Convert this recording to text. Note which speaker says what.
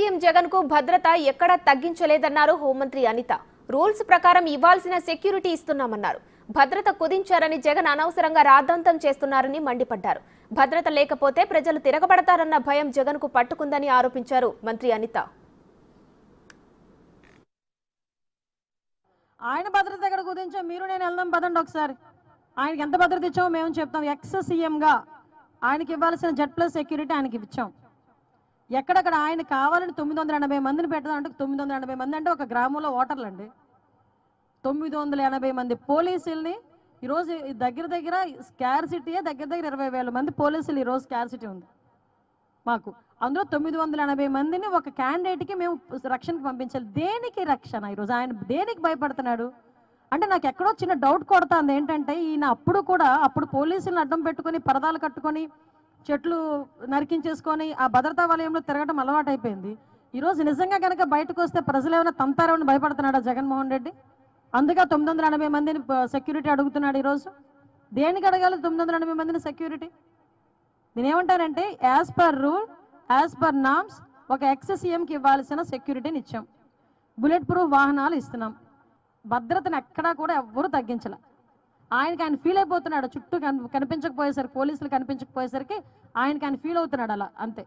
Speaker 1: CM Jagan కు భద్రత ఎక్కడా తగ్గించలేదన్నారు హోంమంత్రి అనిత. రూల్స్ ప్రకారం ఇవ్వాల్సిన సెక్యూరిటీ ఇస్తున్నామన్నారు. భద్రత కుదించారని జగన్ అనవసరంగా రాద్ధాంతం చేస్తున్నారని మండిపడ్డారు. భద్రత లేకపోతే ప్రజలు తిరగబడతారన్న భయం జగన్ కు పట్టుకుందని ఆరోపించారు మంత్రి అనిత.
Speaker 2: ఆయన భద్రత ఎక్కడ కుదించా మీరు నేను వెళ్దాం పదండి ఒకసారి. ఆయనకి ఎంత భద్రత ఇచ్చామో మేము చెప్తాం. ఎక్స్ సీఎంగా ఆయనకి ఇవ్వాల్సిన Z+ సెక్యూరిటీ ఆయనకి ఇచ్చాం. ఎక్కడక్కడ ఆయన కావాలని 980 మందిని పెట్టడం అంటే 980 మంది అంటే ఒక గ్రామంలో ఓటర్లు అండి. 980 మంది పోలీసుల్ని ఈరోజు దగ్గర స్కార్సిటీయే దగ్గర 20,000 మంది పోలీసులు ఈరోజు స్కార్సిటీ ఉంది మాకు. అందులో 980 మందిని ఒక క్యాండిడేట్కి మేము రక్షణకి పంపించాలి. దేనికి రక్షణ? ఈరోజు ఆయన దేనికి భయపడుతున్నాడు అంటే నాకు ఎక్కడో చిన్న డౌట్ కొడుతుంది. ఏంటంటే ఈయన అప్పుడు పోలీసులను అడ్డం పెట్టుకొని పరదాలు కట్టుకొని చెట్లు నరికించేసుకొని ఆ భద్రతా వలయంలో తిరగడం అలవాటు అయిపోయింది. ఈరోజు నిజంగా కనుక బయటకు వస్తే ప్రజలు ఏమైనా తంతారని భయపడుతున్నాడా జగన్మోహన్ రెడ్డి? అందుకే 980 మందిని సెక్యూరిటీ అడుగుతున్నాడు. ఈరోజు దేనికి అడగాలి 980 మందిని సెక్యూరిటీ? నేనేమంటానంటే as per rule as per norms ఒక ఎక్స్ సీఎంకి ఇవ్వాల్సిన సెక్యూరిటీని ఇచ్చాం. బుల్లెట్ ప్రూఫ్ వాహనాలు ఇస్తున్నాం. భద్రతను ఎక్కడా కూడా ఎవ్వరూ తగ్గించలే. ఆయన ఫీల్ అయిపోతున్నాడు. చుట్టూ కనిపించకపోయేసరికి పోలీసులు కనిపించకపోయేసరికి ఆయన ఫీల్ అవుతున్నాడు అలా అంతే.